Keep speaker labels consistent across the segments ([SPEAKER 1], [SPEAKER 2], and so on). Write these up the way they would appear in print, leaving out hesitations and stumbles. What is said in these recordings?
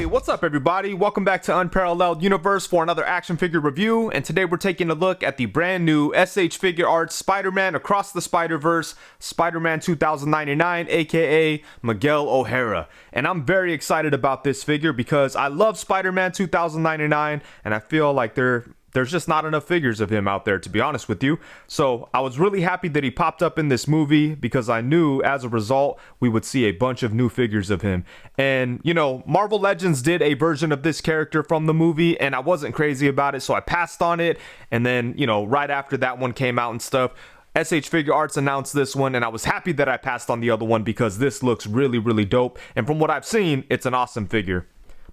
[SPEAKER 1] What's up everybody? Welcome back to Unparalleled Universe for another action figure review, and today we're taking a look at the brand new S.H Figuarts Spider-Man Across the Spider-Verse Spider-Man 2099, aka Miguel O'Hara. And I'm very excited about this figure because I love Spider-Man 2099 and I feel like there's just not enough figures of him out there, to be honest with you. So I was really happy that he popped up in this movie because I knew as a result we would see a bunch of new figures of him. And you know, Marvel Legends did a version of this character from the movie and I wasn't crazy about it, so I passed on it. And then, you know, right after that one came out and stuff, S.H Figuarts announced this one and I was happy that I passed on the other one because this looks really dope. And from what I've seen, it's an awesome figure.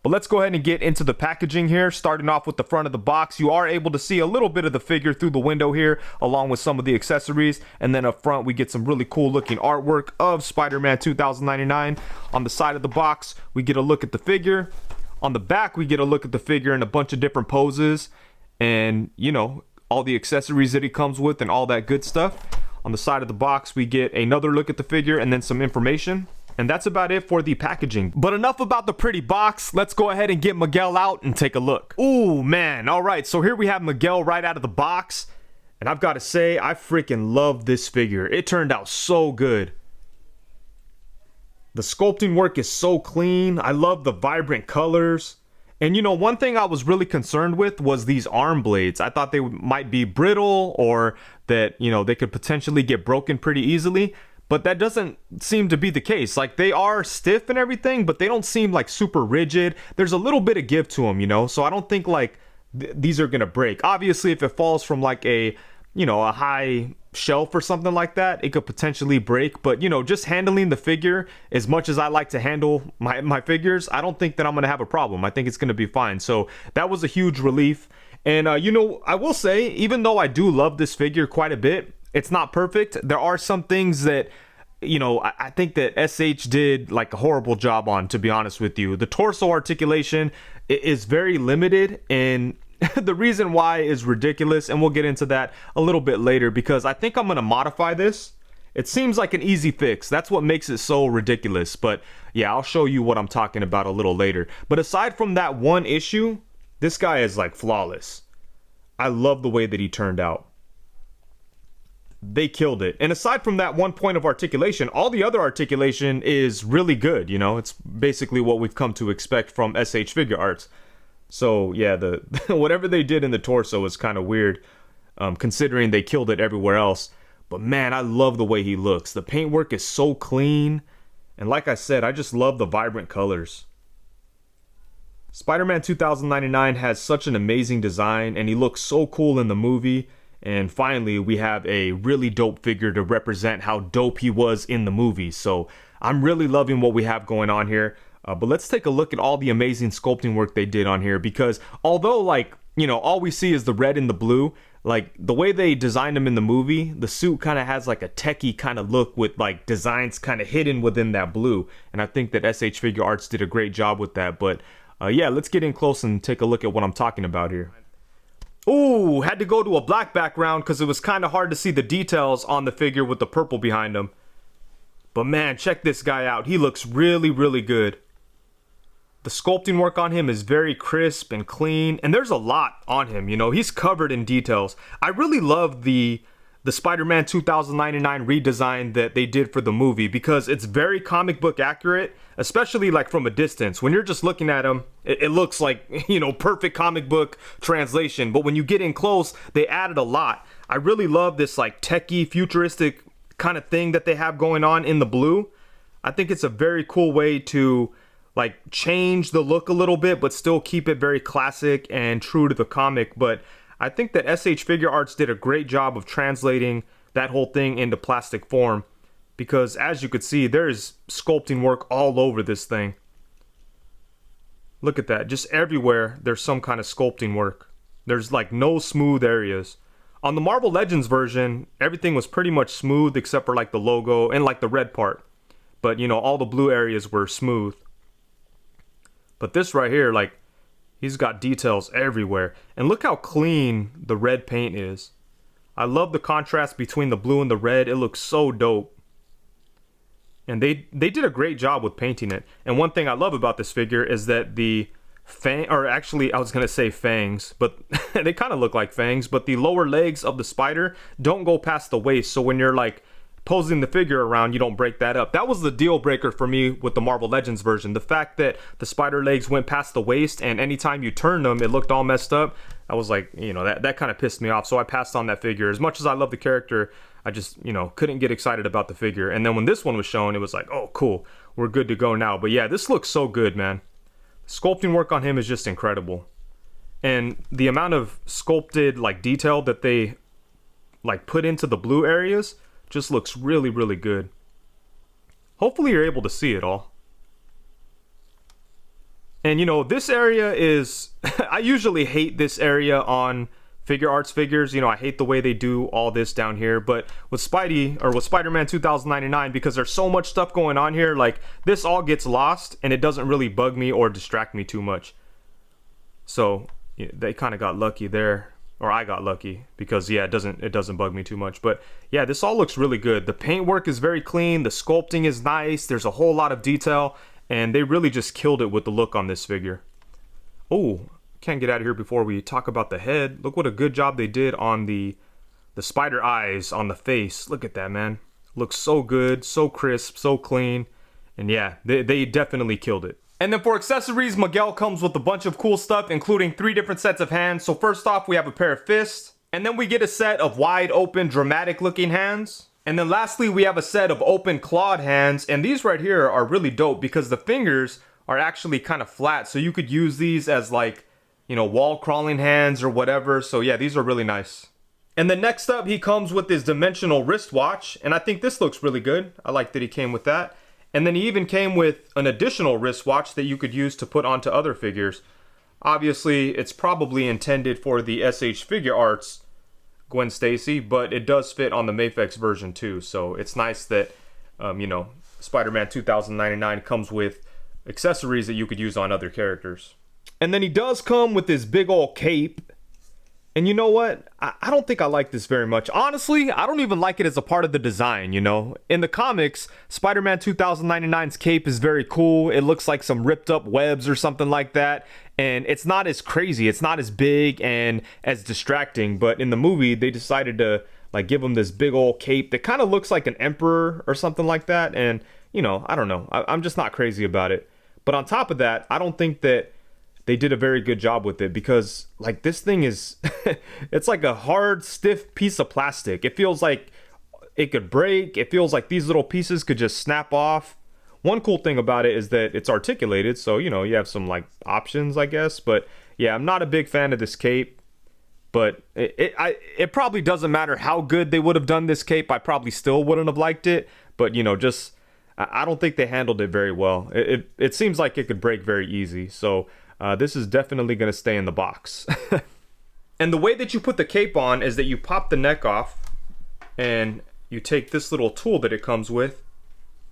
[SPEAKER 1] But let's go ahead and get into the packaging here. Starting off with the front of the box, you are able to see a little bit of the figure through the window here, along with some of the accessories. And then up front, we get some really cool looking artwork of Spider-Man 2099. On the side of the box, we get a look at the figure. On the back, we get a look at the figure in a bunch of different poses. And, you know, all the accessories that he comes with and all that good stuff. On the side of the box, we get another look at the figure and then some information. And that's about it for the packaging. But enough about the pretty box. Let's go ahead and get Miguel out and take a look. Ooh, man. All right, so here we have Miguel right out of the box. And I've got to say, I freaking love this figure. It turned out so good. The sculpting work is so clean. I love the vibrant colors. And you know, one thing I was really concerned with was these arm blades. I thought they might be brittle or that, you know, they could potentially get broken pretty easily. But that doesn't seem to be the case. Like, they are stiff and everything, but they don't seem like super rigid. There's a little bit of give to them, you know? So I don't think like these are gonna break. Obviously, if it falls from like a, you know, a high shelf or something like that, it could potentially break. But, you know, just handling the figure, as much as I like to handle my figures, I don't think that I'm gonna have a problem. I think it's gonna be fine. So that was a huge relief. And, you know, I will say, even though I do love this figure quite a bit, it's not perfect. There are some things that, you know, I think that SH did like a horrible job on, to be honest with you. The torso articulation is very limited, and the reason why is ridiculous, and we'll get into that a little bit later because I think I'm going to modify this. It seems like an easy fix. That's what makes it so ridiculous. But yeah, I'll show you what I'm talking about a little later. But aside from that one issue, this guy is like flawless. I love the way that he turned out. They killed it. And aside from that one point of articulation, all the other articulation is really good. You know, it's basically what we've come to expect from S.H Figuarts. So yeah, the whatever they did in the torso is kind of weird, considering they killed it everywhere else. But man, I love the way he looks. The paintwork is so clean. And like I said, I just love the vibrant colors. Spider-Man 2099 has such an amazing design, and he looks so cool in the movie. And finally, we have a really dope figure to represent how dope he was in the movie. So I'm really loving what we have going on here. But let's take a look at all the amazing sculpting work they did on here. Because although, like, you know, all we see is the red and the blue, like the way they designed him in the movie, the suit kind of has like a techie kind of look with like designs kind of hidden within that blue. And I think that S.H Figuarts did a great job with that. But yeah, let's get in close and take a look at what I'm talking about here. Ooh, had to go to a black background because it was kind of hard to see the details on the figure with the purple behind him. But man, check this guy out. He looks really good. The sculpting work on him is very crisp and clean, and there's a lot on him, you know. He's covered in details. I really love the Spider-Man 2099 redesign that they did for the movie because it's very comic book accurate, especially like from a distance. When you're just looking at him, it looks like, you know, perfect comic book translation. But when you get in close, they added a lot. I really love this like techie, futuristic kind of thing that they have going on in the blue. I think it's a very cool way to like change the look a little bit, but still keep it very classic and true to the comic. But I think that S.H Figuarts did a great job of translating that whole thing into plastic form because as you could see, there's sculpting work all over this thing. Look at that. Just everywhere there's some kind of sculpting work. There's like no smooth areas. On the Marvel Legends version, everything was pretty much smooth except for like the logo and like the red part. But you know, all the blue areas were smooth. But this right here, like, he's got details everywhere. And look how clean the red paint is. I love the contrast between the blue and the red. It looks so dope. And they did a great job with painting it. And one thing I love about this figure is that the or actually I was gonna say fangs, but they kind of look like fangs, but the lower legs of the spider don't go past the waist, so when you're like posing the figure around, you don't break that up. That was the deal breaker for me with the Marvel Legends version. The fact that the spider legs went past the waist, and anytime you turned them it looked all messed up. I was like, you know, that kind of pissed me off, so I passed on that figure. As much as I love the character, I just, you know, couldn't get excited about the figure. And then when this one was shown, it was like, oh cool, we're good to go now. But yeah, this looks so good, man. Sculpting work on him is just incredible. And the amount of sculpted like detail that they like put into the blue areas just looks really, really good. Hopefully you're able to see it all. And you know, this area is I usually hate this area on Figuarts figures. You know, I hate the way they do all this down here, but with Spidey, or with Spider-Man 2099, because there's so much stuff going on here, like this all gets lost and it doesn't really bug me or distract me too much. So yeah, they kind of got lucky there, or I got lucky, because yeah, it doesn't bug me too much. But yeah, this all looks really good. The paint work is very clean, the sculpting is nice, there's a whole lot of detail, and they really just killed it with the look on this figure. Oh, can't get out of here before we talk about the head. Look what a good job they did on the spider eyes on the face. Look at that, man. Looks so good, so crisp, so clean. And yeah, they definitely killed it. And then for accessories, Miguel comes with a bunch of cool stuff, including 3 different sets of hands. So first off, we have a pair of fists, and then we get a set of wide open, dramatic looking hands. And then lastly, we have a set of open clawed hands, and these right here are really dope because the fingers are actually kind of flat, so you could use these as like, you know, wall crawling hands or whatever. So yeah, these are really nice. And then next up, he comes with his dimensional wristwatch, and I think this looks really good. I like that he came with that. And then he even came with an additional wristwatch that you could use to put onto other figures. Obviously, it's probably intended for the S.H Figuarts Gwen Stacy, but it does fit on the Mafex version too. So it's nice that, you know, Spider-Man 2099 comes with accessories that you could use on other characters. And then he does come with this big old cape. And you know what? I don't think I like this very much. Honestly, I don't even like it as a part of the design, you know? In the comics, Spider-Man 2099's cape is very cool. It looks like some ripped up webs or something like that. And it's not as crazy. It's not as big and as distracting. But in the movie, they decided to like give him this big old cape that kind of looks like an emperor or something like that. And, you know, I don't know. I'm just not crazy about it. But on top of that, I don't think that they did a very good job with it, because like this thing is it's like a hard, stiff piece of plastic. It feels like it could break. It feels like these little pieces could just snap off. One cool thing about it is that it's articulated, so you know, you have some like options, I guess. But yeah, I'm not a big fan of this cape. But it probably doesn't matter how good they would have done this cape. I probably still wouldn't have liked it. But you know, just I don't think they handled it very well. It seems like it could break very easy. So this is definitely going to stay in the box. And the way that you put the cape on is that you pop the neck off and you take this little tool that it comes with,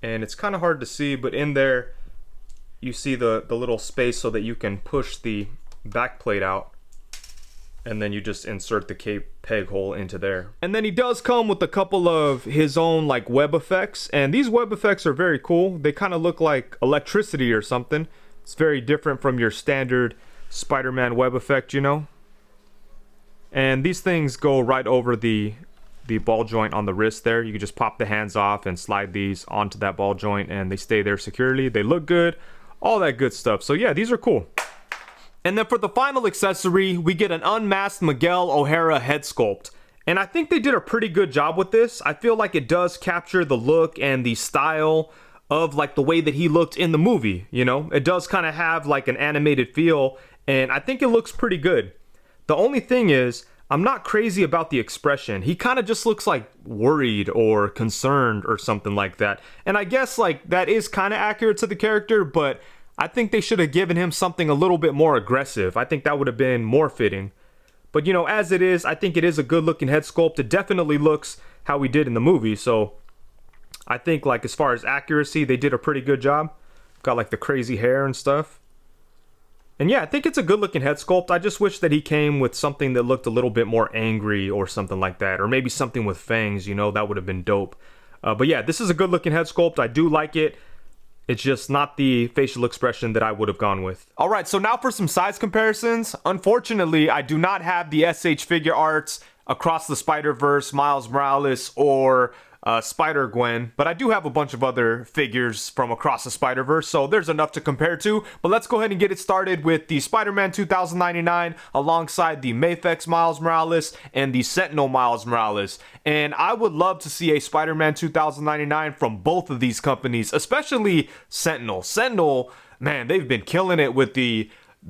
[SPEAKER 1] and it's kind of hard to see, but in there you see the little space so that you can push the back plate out, and then you just insert the cape peg hole into there. And then he does come with a couple of his own like web effects, and these web effects are very cool. They kind of look like electricity or something. It's very different from your standard Spider-Man web effect, you know? And these things go right over the ball joint on the wrist there. You can just pop the hands off and slide these onto that ball joint, and they stay there securely. They look good, all that good stuff. So yeah, these are cool. And then for the final accessory, we get an unmasked Miguel O'Hara head sculpt. And I think they did a pretty good job with this. I feel like it does capture the look and the style of like the way that he looked in the movie, you know? It does kind of have like an animated feel, and I think it looks pretty good. The only thing is, I'm not crazy about the expression. He kind of just looks like worried or concerned or something like that. And I guess like that is kind of accurate to the character, but I think they should have given him something a little bit more aggressive. I think that would have been more fitting. But you know, as it is, I think it is a good looking head sculpt. It definitely looks how he did in the movie, so I think like as far as accuracy, they did a pretty good job. Got like the crazy hair and stuff. And yeah, I think it's a good looking head sculpt. I just wish that he came with something that looked a little bit more angry or something like that. Or maybe something with fangs, you know, that would have been dope. But yeah, this is a good looking head sculpt. I do like it. It's just not the facial expression that I would have gone with. All right, so now for some size comparisons. Unfortunately, I do not have the S.H Figuarts Across the Spider-Verse, Miles Morales, or Spider-Gwen, but I do have a bunch of other figures from Across the Spider-Verse, so there's enough to compare to. But let's go ahead and get it started with the Spider-Man 2099 alongside the Mafex Miles Morales and the Sentinel Miles Morales. And I would love to see a Spider-Man 2099 from both of these companies, especially Sentinel. Sentinel, man, they've been killing it with the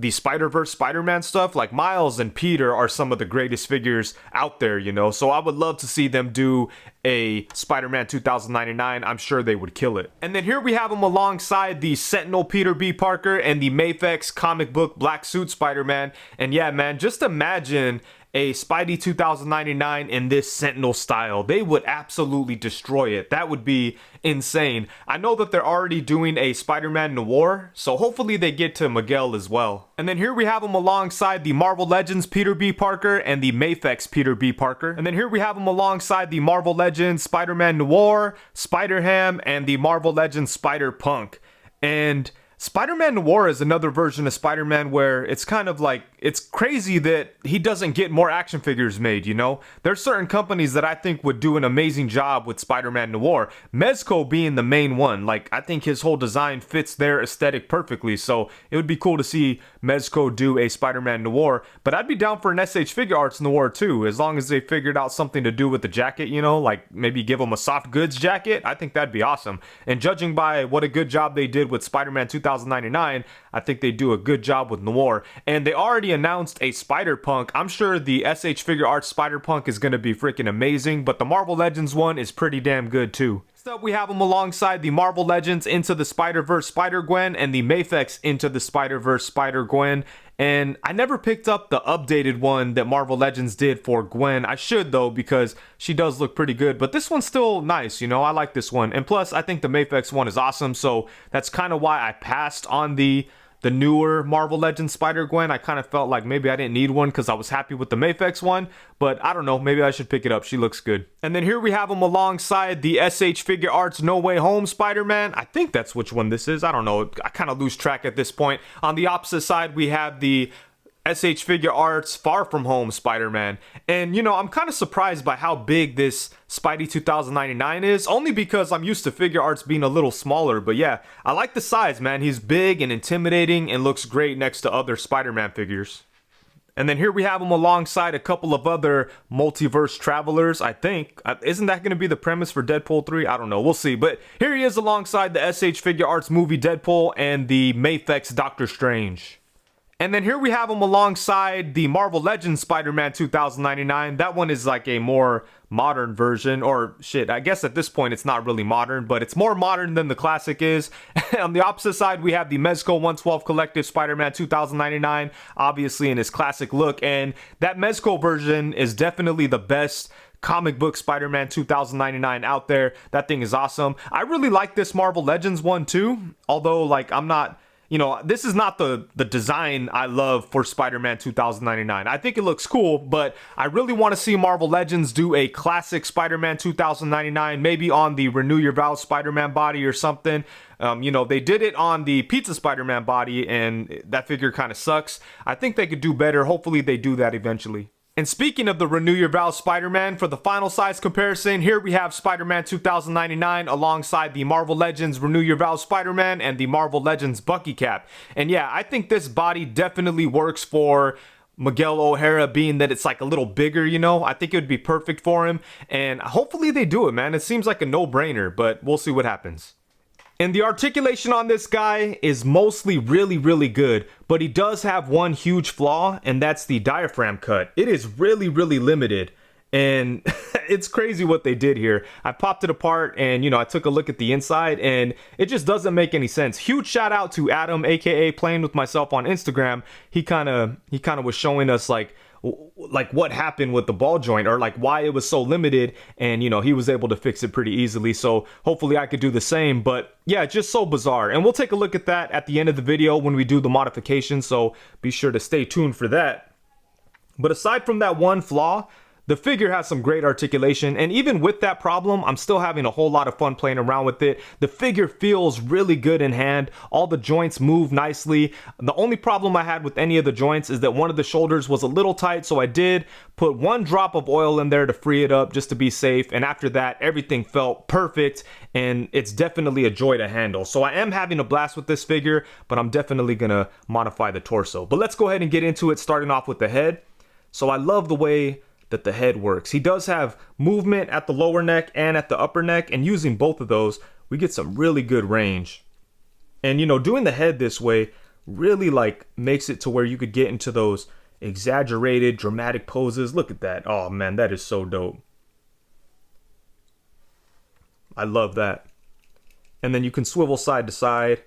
[SPEAKER 1] Spider-Verse Spider-Man stuff. Like Miles and Peter are some of the greatest figures out there, you know, so I would love to see them do a Spider-Man 2099. I'm sure they would kill it. And then here we have them alongside the Sentinel Peter B. Parker and the Mafex comic book black suit Spider-Man. And yeah, man, just imagine a Spidey 2099 in this Sentinel style. They would absolutely destroy it. That would be insane. I know that they're already doing a Spider-Man Noir, so hopefully they get to Miguel as well. And then here we have them alongside the Marvel Legends Peter B. Parker and the Mafex Peter B. Parker. And then here we have them alongside the Marvel Legends Spider-Man Noir, Spider-Ham, and the Marvel Legends Spider-Punk. And Spider-Man Noir is another version of Spider-Man where it's kind of like, it's crazy that he doesn't get more action figures made, you know? There's certain companies that I think would do an amazing job with Spider-Man Noir. Mezco being the main one. Like, I think his whole design fits their aesthetic perfectly, so it would be cool to see Mezco do a Spider-Man Noir. But I'd be down for an S.H Figuarts Noir too, as long as they figured out something to do with the jacket, you know? Like, maybe give him a soft goods jacket. I think that'd be awesome. And judging by what a good job they did with Spider-Man 2099, I think they do a good job with Noir. And they already announced a Spider-Punk. I'm sure the S.H Figuarts Spider-Punk is going to be freaking amazing, but the Marvel Legends one is pretty damn good too. Next up, we have them alongside the Marvel Legends Into the Spider-Verse Spider-Gwen and the Mafex Into the Spider-Verse Spider-Gwen. And I never picked up the updated one that Marvel Legends did for Gwen. I should though, because she does look pretty good, but this one's still nice, you know, I like this one. And plus, I think the Mafex one is awesome, so that's kind of why I passed on the newer Marvel Legends Spider-Gwen. I kind of felt like maybe I didn't need one because I was happy with the Mafex one, but I don't know, maybe I should pick it up. She looks good. And then here we have them alongside the S.H Figuarts No Way Home Spider-Man. I think that's which one this is. I don't know. I kind of lose track at this point. On the opposite side, we have the S.H Figuarts Far From Home Spider-Man. And, you know, I'm kind of surprised by how big this Spidey 2099 is, only because I'm used to Figuarts being a little smaller. But yeah, I like the size, man. He's big and intimidating and looks great next to other Spider-Man figures. And then here we have him alongside a couple of other multiverse travelers, I think. Isn't that going to be the premise for Deadpool 3? I don't know. We'll see. But here he is alongside the S.H Figuarts movie Deadpool and the Mafex Doctor Strange. And then here we have him alongside the Marvel Legends Spider-Man 2099. That one is like a more modern version, or shit, I guess at this point it's not really modern, but it's more modern than the classic is. On the opposite side, we have the Mezco 112 Collective Spider-Man 2099, obviously in his classic look. And that Mezco version is definitely the best comic book Spider-Man 2099 out there. That thing is awesome. I really like this Marvel Legends one too, although like I'm not, you know, this is not the design I love for Spider-Man 2099. I think it looks cool, but I really want to see Marvel Legends do a classic Spider-Man 2099, maybe on the Renew Your Vows Spider-Man body or something. You know, they did it on the Pizza Spider-Man body, and that figure kind of sucks. I think they could do better. Hopefully they do that eventually. And speaking of the Renew Your Vows Spider-Man, for the final size comparison, here we have Spider-Man 2099 alongside the Marvel Legends Renew Your Vows Spider-Man and the Marvel Legends Bucky Cap. And yeah, I think this body definitely works for Miguel O'Hara, being that it's like a little bigger, you know. I think it would be perfect for him, and hopefully they do it, man. It seems like a no-brainer, but we'll see what happens. And the articulation on this guy is mostly really good, but he does have one huge flaw, and that's the diaphragm cut. It is really limited, and it's crazy what they did here. I popped it apart and, you know, I took a look at the inside, and it just doesn't make any sense. Huge shout out to Adam, aka Playing With Myself on Instagram. He kind of was showing us like what happened with the ball joint, or like why it was so limited, and you know, he was able to fix it pretty easily. So hopefully I could do the same. But yeah, just so bizarre, and we'll take a look at that at the end of the video when we do the modification, so be sure to stay tuned for that. But aside from that one flaw, The figure has some great articulation, and even with that problem, I'm still having a whole lot of fun playing around with it. The figure feels really good in hand. All the joints move nicely. The only problem I had with any of the joints is that one of the shoulders was a little tight, so I did put 1 drop of oil in there to free it up just to be safe, and after that, everything felt perfect, and it's definitely a joy to handle. So I am having a blast with this figure, but I'm definitely gonna modify the torso. But let's go ahead and get into it, starting off with the head. So I love the way that the head works. He does have movement at the lower neck and at the upper neck, and using both of those, we get some really good range. And you know, doing the head this way really like makes it to where you could get into those exaggerated, dramatic poses. Look at that. Oh man, that is so dope. I love that. And then you can swivel side to side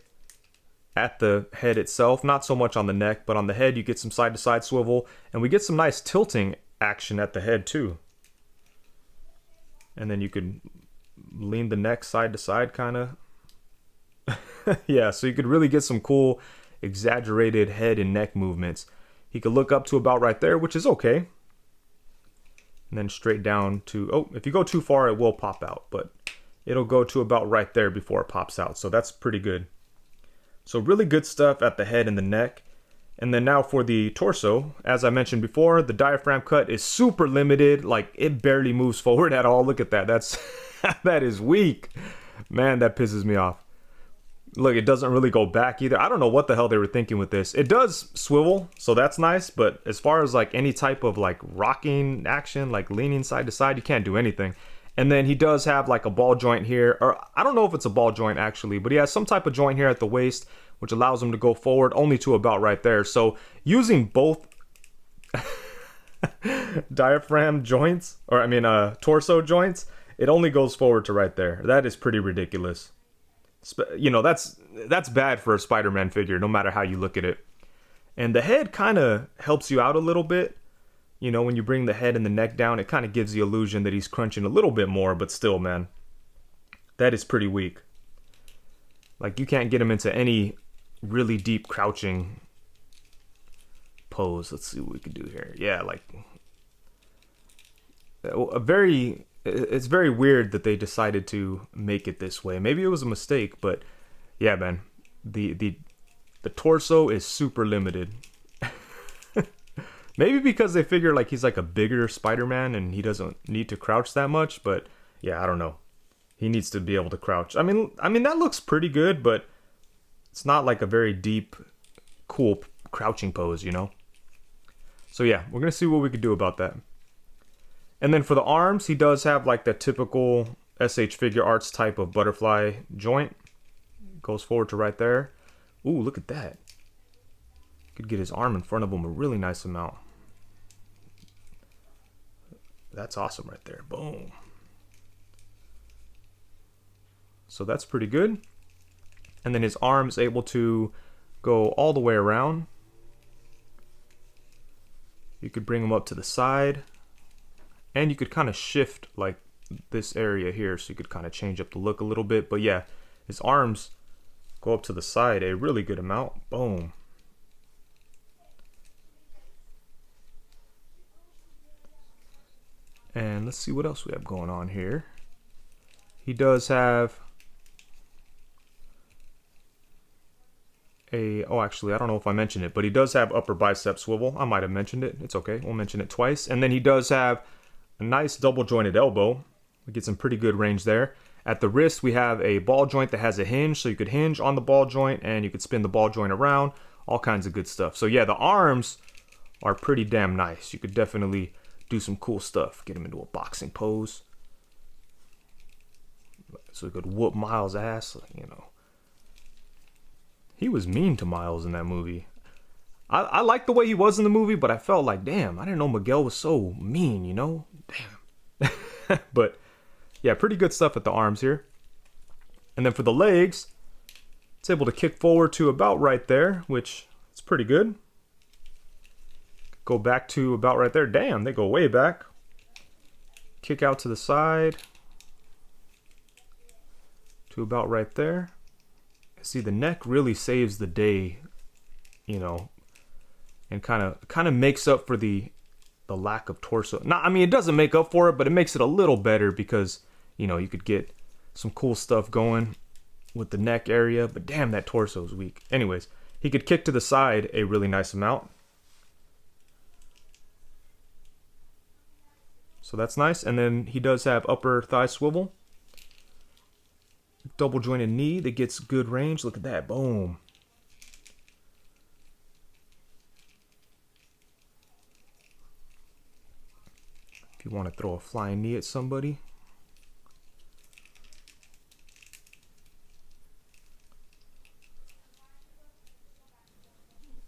[SPEAKER 1] at the head itself, not so much on the neck, but on the head you get some side to side swivel, and we get some nice tilting action at the head too. And then you could lean the neck side to side kind of. Yeah, so you could really get some cool exaggerated head and neck movements. He could look up to about right there, which is okay. And then straight down to, oh, if you go too far it will pop out, but it'll go to about right there before it pops out. So that's pretty good. So really good stuff at the head and the neck. And then now for the torso, as I mentioned before, the diaphragm cut is super limited. Like it barely moves forward at all. Look at that. That's that is weak. Man, that pisses me off. Look, it doesn't really go back either. I don't know what the hell they were thinking with this. It does swivel, so that's nice. But as far as like any type of like rocking action, like leaning side to side, you can't do anything. And then he does have like a ball joint here, or I don't know if it's a ball joint actually, but he has some type of joint here at the waist, which allows him to go forward only to about right there. So using both diaphragm joints, or I mean torso joints, it only goes forward to right there. That is pretty ridiculous. You know, that's bad for a Spider-Man figure, no matter how you look at it. And the head kind of helps you out a little bit. You know, when you bring the head and the neck down, it kind of gives the illusion that he's crunching a little bit more, but still, man, that is pretty weak. Like, you can't get him into any really deep crouching pose. Let's see what we can do here. Yeah, like it's very weird that they decided to make it this way. Maybe it was a mistake, but yeah, man, the torso is super limited. Maybe because they figure like he's like a bigger Spider-Man and he doesn't need to crouch that much, but yeah, I don't know. He needs to be able to crouch. I mean that looks pretty good, but it's not like a very deep, cool crouching pose, you know? So yeah, we're going to see what we could do about that. And then for the arms, he does have like the typical S.H Figuarts type of butterfly joint. Goes forward to right there. Ooh, look at that. Could get his arm in front of him a really nice amount. That's awesome right there. Boom. So that's pretty good. And then his arm's able to go all the way around. You could bring him up to the side. And you could kind of shift like this area here, so you could kind of change up the look a little bit. But yeah, his arms go up to the side a really good amount. Boom. And let's see what else we have going on here. He does have oh, actually, I don't know if I mentioned it, but he does have upper bicep swivel. I might have mentioned it. It's okay. We'll mention it twice. And then he does have a nice double jointed elbow. We get some pretty good range there. At the wrist, we have a ball joint that has a hinge, so you could hinge on the ball joint and you could spin the ball joint around. All kinds of good stuff. So yeah, the arms are pretty damn nice. You could definitely do some cool stuff. Get him into a boxing pose. So he could whoop Miles' ass, you know. He was mean to Miles in that movie. I liked the way he was in the movie, but I felt like, damn, I didn't know Miguel was so mean, you know? Damn. But, yeah, pretty good stuff at the arms here. And then for the legs, it's able to kick forward to about right there, which is pretty good. Go back to about right there. Damn, they go way back. Kick out to the side. To about right there. See, the neck really saves the day, you know, and kind of makes up for the the lack of torso. Not, I mean, it doesn't make up for it, but it makes it a little better because, you know, you could get some cool stuff going with the neck area, but damn, that torso is weak. Anyways, he could kick to the side a really nice amount. So that's nice. And then he does have upper thigh swivel. Double jointed knee that gets good range. Look at that, boom. If you want to throw a flying knee at somebody.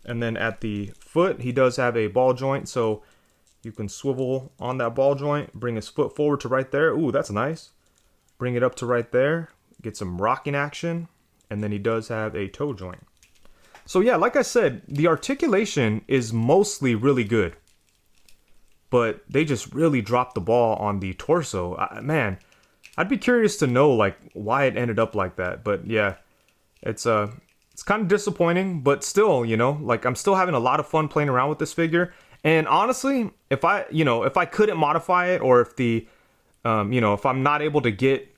[SPEAKER 1] And then at the foot, he does have a ball joint, so you can swivel on that ball joint, bring his foot forward to right there. Ooh, that's nice. Bring it up to right there, get some rocking action, and then he does have a toe joint. So yeah, like I said, the articulation is mostly really good, but they just really dropped the ball on the torso. Man, I'd be curious to know like why it ended up like that. But yeah, it's kind of disappointing, but still, you know, like I'm still having a lot of fun playing around with this figure. And honestly, if I couldn't modify it, or if if I'm not able to get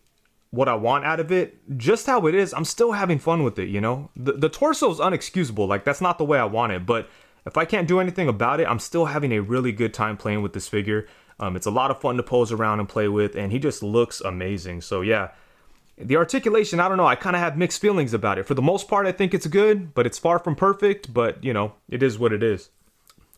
[SPEAKER 1] what I want out of it, just how it is, I'm still having fun with it, you know? The torso is unexcusable, like that's not the way I want it, but if I can't do anything about it, I'm still having a really good time playing with this figure. It's a lot of fun to pose around and play with, and he just looks amazing. So yeah, the articulation, I don't know, I kind of have mixed feelings about it. For the most part, I think it's good, but it's far from perfect, but you know, it is what it is.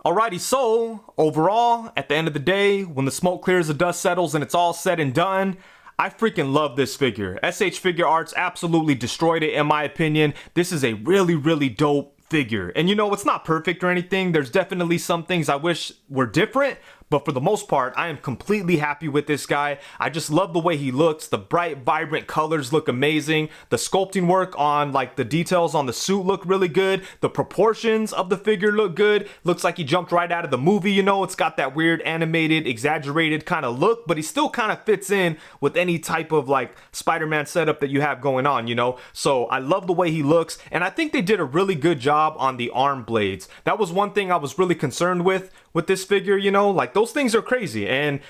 [SPEAKER 1] Alrighty, so overall, at the end of the day, when the smoke clears, the dust settles, and it's all said and done, I freaking love this figure. S.H Figuarts absolutely destroyed it in my opinion. This is a really, really dope figure. And you know, it's not perfect or anything. There's definitely some things I wish were different, but for the most part, I am completely happy with this guy. I just love the way he looks. The bright, vibrant colors look amazing. The sculpting work on like the details on the suit look really good. The proportions of the figure look good. Looks like he jumped right out of the movie, you know. It's got that weird animated, exaggerated kind of look, but he still kind of fits in with any type of like Spider-Man setup that you have going on, you know. So I love the way he looks, and I think they did a really good job on the arm blades. That was one thing I was really concerned with this figure, you know, like those things are crazy. And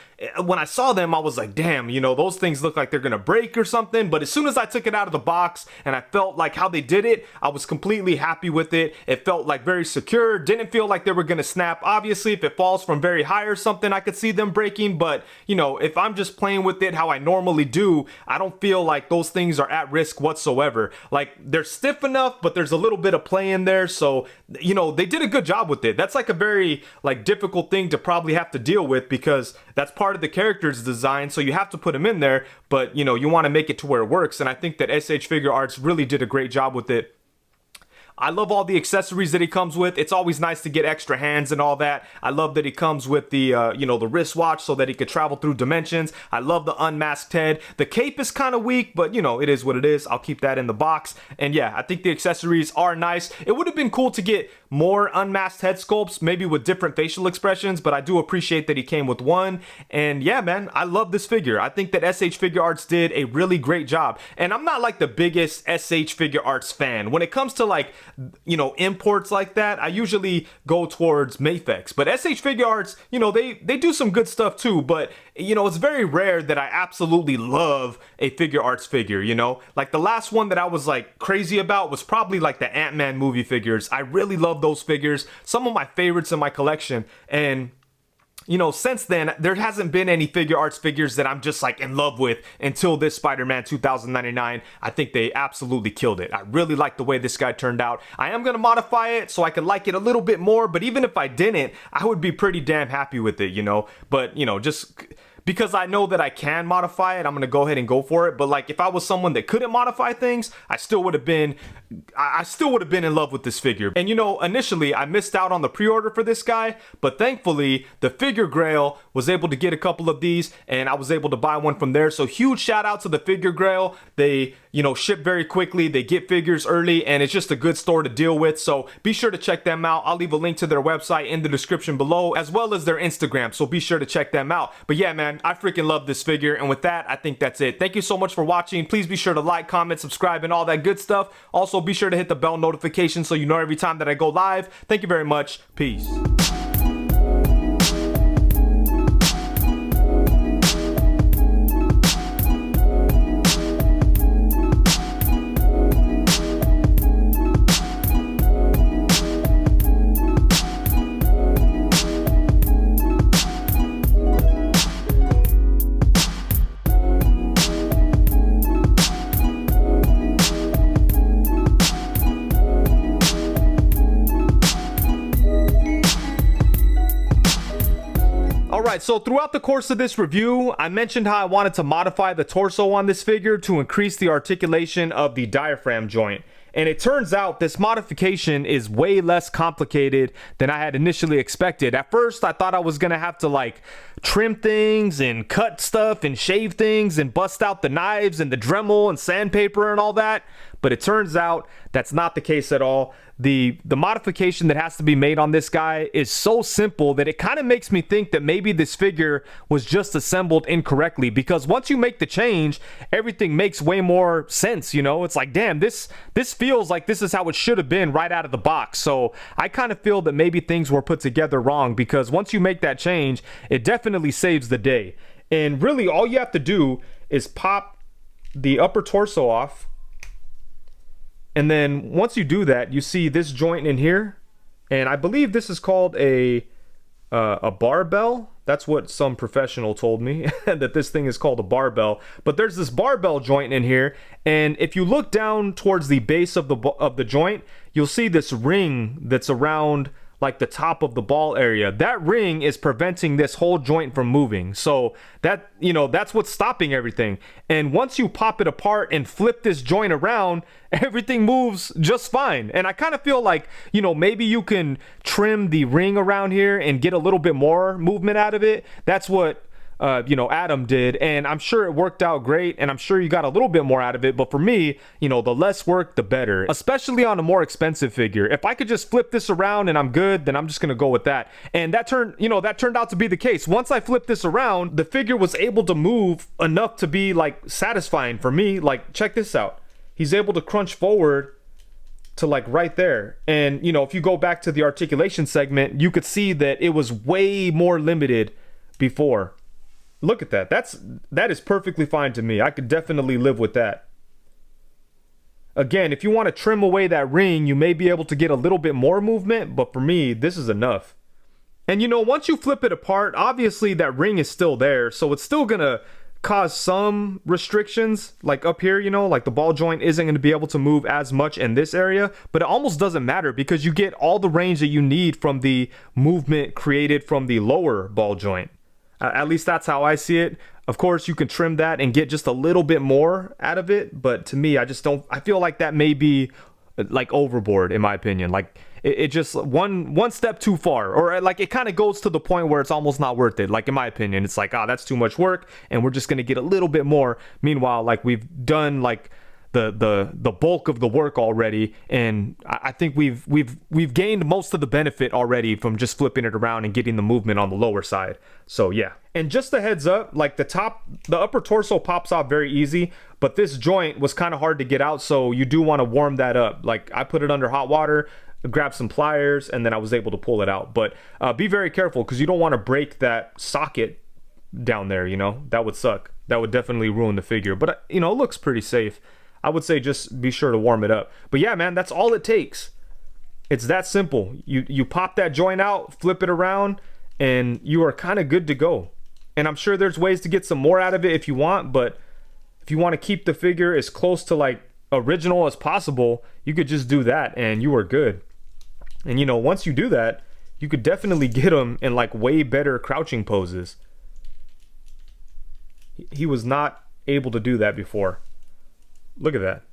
[SPEAKER 1] when I saw them, I was like, damn, you know, those things look like they're gonna break or something. But as soon as I took it out of the box and I felt like how they did it, I was completely happy with it. It felt like very secure, didn't feel like they were gonna snap. Obviously, if it falls from very high or something, I could see them breaking. But you know, if I'm just playing with it how I normally do, I don't feel like those things are at risk whatsoever. Like they're stiff enough, but there's a little bit of play in there. So, you know, they did a good job with it. That's like a very like difficult thing to probably have to deal with because that's part of the character's design, so you have to put them in there, but you know, you want to make it to where it works, and I think that S.H Figuarts really did a great job with it. I love all the accessories that he comes with. It's always nice to get extra hands and all that. I love that he comes with the, the wristwatch so that he could travel through dimensions. I love the unmasked head. The cape is kind of weak, but you know, it is what it is. I'll keep that in the box. And yeah, I think the accessories are nice. It would have been cool to get more unmasked head sculpts, maybe with different facial expressions, but I do appreciate that he came with one. And yeah, man, I love this figure. I think that S.H Figuarts did a really great job. And I'm not like the biggest S.H Figuarts fan. When it comes to like, you know, imports like that, I usually go towards Mafex. But S.H Figuarts, you know, they do some good stuff too, but you know, it's very rare that I absolutely love a Figuarts figure, you know? Like the last one that I was like crazy about was probably like the Ant-Man movie figures. I really love those figures. Some of my favorites in my collection. And you know, since then, there hasn't been any Figuarts figures that I'm just like in love with until this Spider-Man 2099. I think they absolutely killed it. I really like the way this guy turned out. I am going to modify it so I can like it a little bit more, but even if I didn't, I would be pretty damn happy with it, you know? But, you know, just because I know that I can modify it, I'm gonna go ahead and go for it. But like if I was someone that couldn't modify things, I still would have been in love with this figure. And you know, initially I missed out on the pre-order for this guy, but thankfully the Figure Grail was able to get a couple of these and I was able to buy one from there. So huge shout out to the Figure Grail. They, you know, ship very quickly, they get figures early, and it's just a good store to deal with. So be sure to check them out. I'll leave a link to their website in the description below, as well as their Instagram, so be sure to check them out. But yeah, man, I freaking love this figure, and with that, I think that's it. Thank you so much for watching. Please be sure to like, comment, subscribe, and all that good stuff. Also, be sure to hit the bell notification so you know every time that I go live. Thank you very much. Peace. Alright, so throughout the course of this review, I mentioned how I wanted to modify the torso on this figure to increase the articulation of the diaphragm joint. And it turns out this modification is way less complicated than I had initially expected. At first, I thought I was gonna have to like trim things and cut stuff and shave things and bust out the knives and the Dremel and sandpaper and all that. But it turns out that's not the case at all. The modification that has to be made on this guy is so simple that it kind of makes me think that maybe this figure was just assembled incorrectly, because once you make the change, everything makes way more sense, you know? It's like, damn, this feels like this is how it should have been right out of the box. So I kind of feel that maybe things were put together wrong, because once you make that change, it definitely saves the day. And really all you have to do is pop the upper torso off. And then once you do that, you see this joint in here, and I believe this is called a barbell. That's what some professional told me, that this thing is called a barbell. But there's this barbell joint in here, and if you look down towards the base of the joint, you'll see this ring that's around like the top of the ball area. That ring is preventing this whole joint from moving. So that, you know, that's what's stopping everything. And once you pop it apart and flip this joint around, everything moves just fine. And I kind of feel like, you know, maybe you can trim the ring around here and get a little bit more movement out of it. That's what you know, Adam did, and I'm sure it worked out great, and I'm sure you got a little bit more out of it. But for me, you know, the less work the better, especially on a more expensive figure. If I could just flip this around and I'm good, then I'm just gonna go with that. And that turned out to be the case. Once I flipped this around, the figure was able to move enough to be like satisfying for me. Like, check this out, he's able to crunch forward to like right there. And you know, if you go back to the articulation segment, you could see that it was way more limited before. Look at that. That is perfectly fine to me. I could definitely live with that. Again, if you want to trim away that ring, you may be able to get a little bit more movement, but for me, this is enough. And you know, once you flip it apart, obviously that ring is still there, so it's still gonna cause some restrictions, like up here, you know, like the ball joint isn't going to be able to move as much in this area, but it almost doesn't matter because you get all the range that you need from the movement created from the lower ball joint. At least that's how I see it. Of course, you can trim that and get just a little bit more out of it, but to me, I feel like that may be like overboard in my opinion. Like it just one step too far, or like it kind of goes to the point where it's almost not worth it. Like in my opinion, it's like, that's too much work and we're just going to get a little bit more. Meanwhile, like we've done like the bulk of the work already, and I think we've gained most of the benefit already from just flipping it around and getting the movement on the lower side. So yeah. And just a heads up, like the upper torso pops off very easy, but this joint was kind of hard to get out, so you do want to warm that up. Like I put it under hot water, grab some pliers, and then I was able to pull it out. But be very careful because you don't want to break that socket down there, you know. That would suck. That would definitely ruin the figure, but you know, it looks pretty safe. I would say just be sure to warm it up. But yeah, man, that's all it takes. It's that simple. You pop that joint out, flip it around, and you are kind of good to go. And I'm sure there's ways to get some more out of it if you want, but if you want to keep the figure as close to like original as possible, you could just do that and you are good. And you know, once you do that, you could definitely get him in like way better crouching poses. He was not able to do that before. Look at that.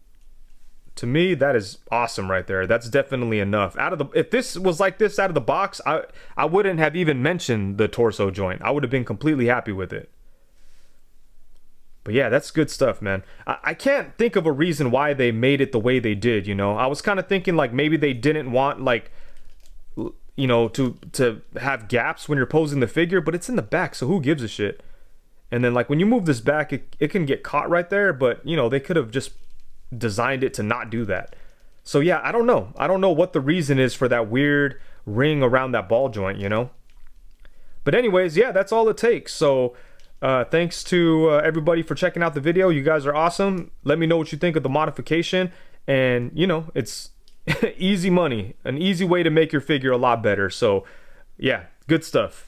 [SPEAKER 1] To me, that is awesome right there. That's definitely enough. If this was like this out of the box, I wouldn't have even mentioned the torso joint. I would have been completely happy with it. But yeah, that's good stuff, man. I can't think of a reason why they made it the way they did, you know. I was kind of thinking like maybe they didn't want like, you know, to have gaps when you're posing the figure, but it's in the back, so who gives a shit? And then like when you move this back, it can get caught right there, but you know, they could have just designed it to not do that. So yeah, I don't know what the reason is for that weird ring around that ball joint, you know. But anyways, yeah, that's all it takes. So thanks to everybody for checking out the video. You guys are awesome. Let me know what you think of the modification, and you know, it's easy money, an easy way to make your figure a lot better. So yeah, good stuff.